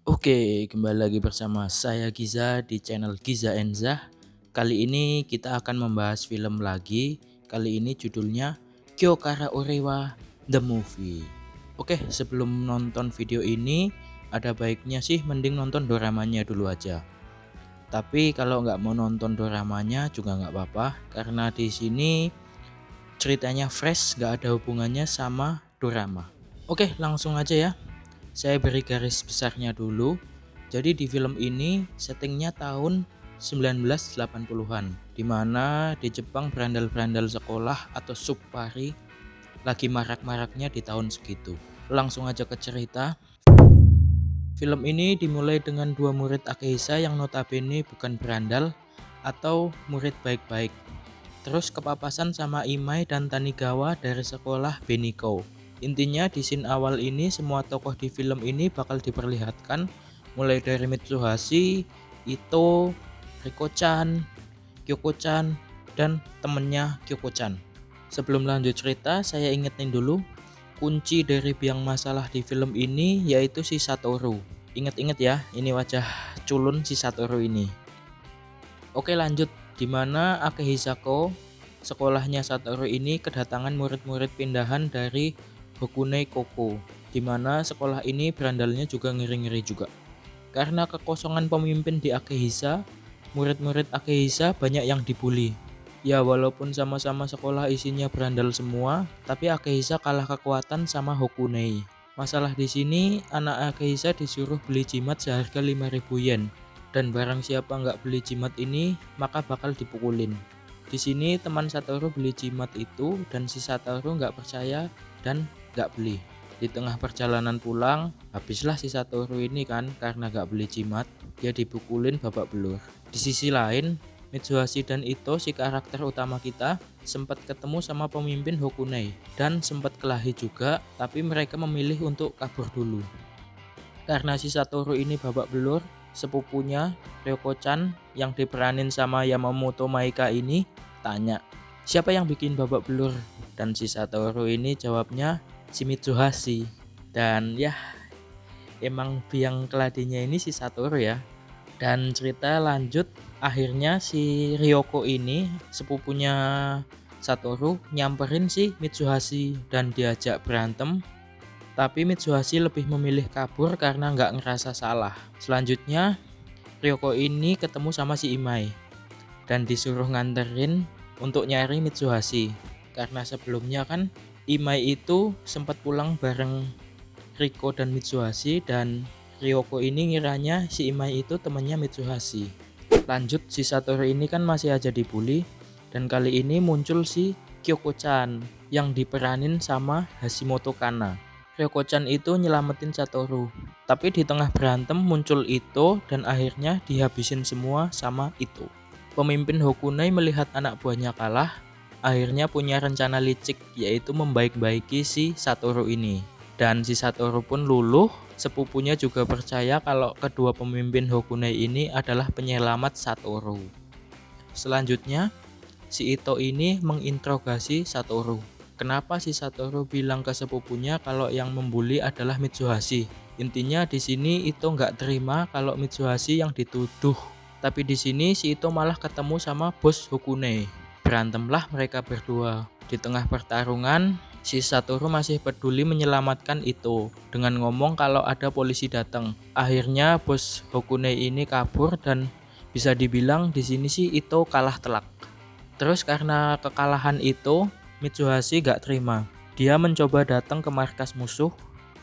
Oke, kembali lagi bersama saya Giza di channel Giza Enza. Kali ini kita akan membahas film lagi. Kali ini judulnya Kyokara Orewa The Movie. Oke, sebelum nonton video ini, ada baiknya sih mending nonton doramanya dulu aja. Tapi kalau nggak mau nonton doramanya juga nggak apa-apa, karena di sini ceritanya fresh, nggak ada hubungannya sama dorama. Oke, langsung aja ya. Saya beri garis besarnya dulu. Jadi di film ini settingnya tahun 1980-an, di mana di Jepang berandal-berandal sekolah atau subpari lagi marak-maraknya di tahun segitu. Langsung aja ke cerita. Film ini dimulai dengan dua murid Akehisa yang notabene bukan berandal atau murid baik-baik. Terus kepapasan sama Imai dan Tanigawa dari sekolah Beniko. Intinya di scene awal ini semua tokoh di film ini bakal diperlihatkan, mulai dari Mitsuhashi, Ito, Riko-chan, Kyoko-chan, dan temennya Kyoko-chan. Sebelum lanjut cerita, saya ingetin dulu kunci dari biang masalah di film ini yaitu si Satoru. Ingat-ingat ya, ini wajah culun si Satoru ini. Oke, lanjut. Di mana Akehisako, sekolahnya Satoru ini kedatangan murid-murid pindahan dari Hokunai Koko, di mana sekolah ini berandalnya juga ngeri-ngeri juga. Karena kekosongan pemimpin di Akehisa, murid-murid Akehisa banyak yang dibully. Ya walaupun sama-sama sekolah isinya berandal semua, tapi Akehisa kalah kekuatan sama Hokunai. Masalah di sini, anak Akehisa disuruh beli jimat seharga 5.000 yen. Dan barang siapa nggak beli jimat ini, maka bakal dipukulin. Di sini teman Satoru beli jimat itu dan si Satoru nggak percaya dan nggak beli. Di tengah perjalanan pulang, habislah si Satoru ini kan karena nggak beli jimat, dia dipukulin babak belur. Di sisi lain, Mitsuhashi dan Ito, si karakter utama kita, sempat ketemu sama pemimpin Hokunai dan sempat kelahi juga, tapi mereka memilih untuk kabur dulu. Karena si Satoru ini babak belur, sepupunya Ryoko-chan yang diperanin sama Yamamoto Maika ini tanya, siapa yang bikin babak belur? Dan si Satoru ini jawabnya si Mitsuhashi. Dan ya emang biang keladinya ini si Satoru ya. Dan cerita lanjut, akhirnya si Ryoko ini sepupunya Satoru nyamperin si Mitsuhashi dan diajak berantem. Tapi Mitsuhashi lebih memilih kabur karena nggak ngerasa salah. Selanjutnya, Ryoko ini ketemu sama si Imai dan disuruh nganterin untuk nyari Mitsuhashi. Karena sebelumnya kan Imai itu sempat pulang bareng Riko dan Mitsuhashi dan Ryoko ini ngiranya si Imai itu temannya Mitsuhashi. Lanjut, si Satoru ini kan masih aja dibully dan kali ini muncul si Kyoko-chan yang diperanin sama Hashimoto Kana. Ryoko-chan itu nyelamatin Satoru, tapi di tengah berantem muncul Ito dan akhirnya dihabisin semua sama Ito. Pemimpin Hokunai melihat anak buahnya kalah, akhirnya punya rencana licik yaitu membaik-baiki si Satoru ini. Dan si Satoru pun luluh, sepupunya juga percaya kalau kedua pemimpin Hokunai ini adalah penyelamat Satoru. Selanjutnya, si Ito ini menginterogasi Satoru. Kenapa si Satoru bilang ke sepupunya kalau yang membuli adalah Mitsuhashi? Intinya di sini Ito nggak terima kalau Mitsuhashi yang dituduh. Tapi di sini si Ito malah ketemu sama bos Hokunai. Berantemlah mereka berdua. Di tengah pertarungan, si Satoru masih peduli menyelamatkan Ito dengan ngomong kalau ada polisi datang. Akhirnya bos Hokunai ini kabur dan bisa dibilang di sini sih Ito kalah telak. Terus karena kekalahan itu, Mitsuhashi gak terima. Dia mencoba datang ke markas musuh,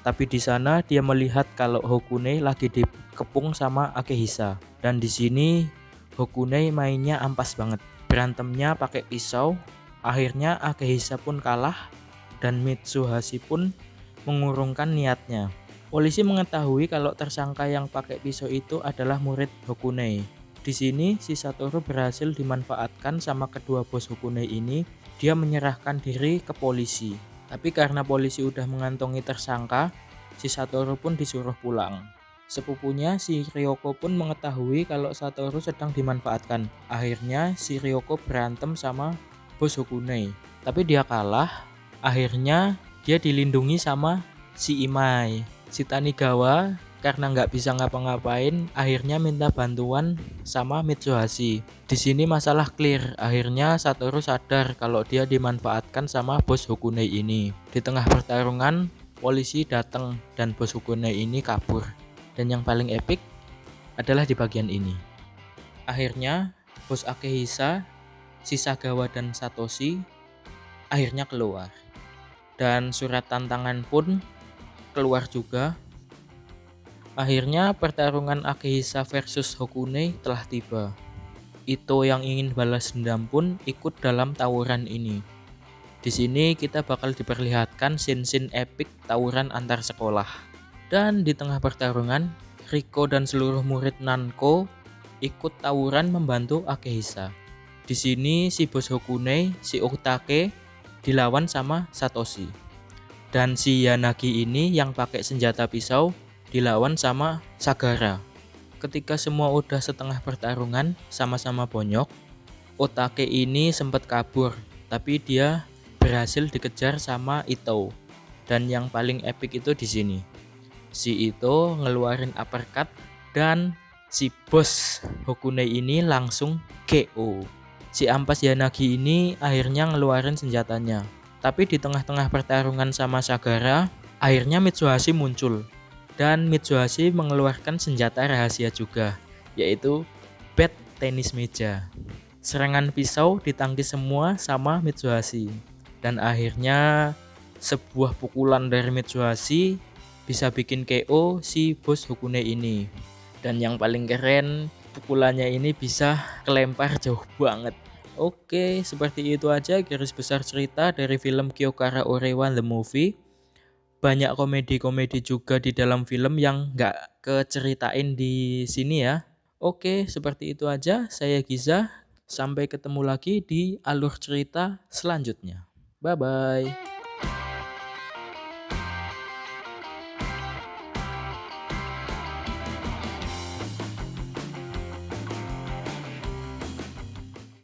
tapi di sana dia melihat kalau Hokunai lagi dikepung sama Akehisa. Dan di sini Hokunai mainnya ampas banget. Berantemnya pakai pisau. Akhirnya Akehisa pun kalah dan Mitsuhashi pun mengurungkan niatnya. Polisi mengetahui kalau tersangka yang pakai pisau itu adalah murid Hokunai. Di sini si Satoru berhasil dimanfaatkan sama kedua bos Hokunai ini. Dia menyerahkan diri ke polisi. Tapi karena polisi udah mengantongi tersangka, si Satoru pun disuruh pulang. Sepupunya si Ryoko pun mengetahui kalau Satoru sedang dimanfaatkan. Akhirnya si Ryoko berantem sama bos Hokunai. Tapi dia kalah. Akhirnya dia dilindungi sama si Imai. Si Tanigawa karena nggak bisa ngapa-ngapain, akhirnya minta bantuan sama Mitsuhashi. Di sini masalah clear, akhirnya Satoru sadar kalau dia dimanfaatkan sama bos Hokune ini. Di tengah pertarungan, polisi datang dan bos Hokune ini kabur. Dan yang paling epic adalah di bagian ini. Akhirnya bos Akehisa, Shisagawa dan Satoshi akhirnya keluar. Dan surat tantangan pun keluar juga. Akhirnya pertarungan Akehisa versus Hokune telah tiba. Ito yang ingin balas dendam pun ikut dalam tawuran ini. Di sini kita bakal diperlihatkan scene-scene epic tawuran antar sekolah. Dan di tengah pertarungan, Riko dan seluruh murid Nanko ikut tawuran membantu Akehisa. Di sini si bos Hokune, si Otake, dilawan sama Satoshi. Dan si Yanagi ini yang pakai senjata pisau dilawan sama Sagara. Ketika semua udah setengah pertarungan sama-sama bonyok, Otake ini sempat kabur, tapi dia berhasil dikejar sama Ito. Dan yang paling epic itu di sini. Si Ito ngeluarin uppercut dan si bos Hokune ini langsung KO. Si ampas Yanagi ini akhirnya ngeluarin senjatanya. Tapi di tengah-tengah pertarungan sama Sagara, akhirnya Mitsuhashi muncul. Dan Mitsuhashi mengeluarkan senjata rahasia juga, yaitu bat tenis meja. Serangan pisau ditangkis semua sama Mitsuhashi. Dan akhirnya sebuah pukulan dari Mitsuhashi bisa bikin KO si bos Hokune ini. Dan yang paling keren, pukulannya ini bisa kelempar jauh banget. Oke, seperti itu aja garis besar cerita dari film Kyokara Orewa The Movie. Banyak komedi-komedi juga di dalam film yang nggak keceritain di sini ya. Oke, seperti itu aja. Saya Giza. Sampai ketemu lagi di alur cerita selanjutnya. Bye-bye.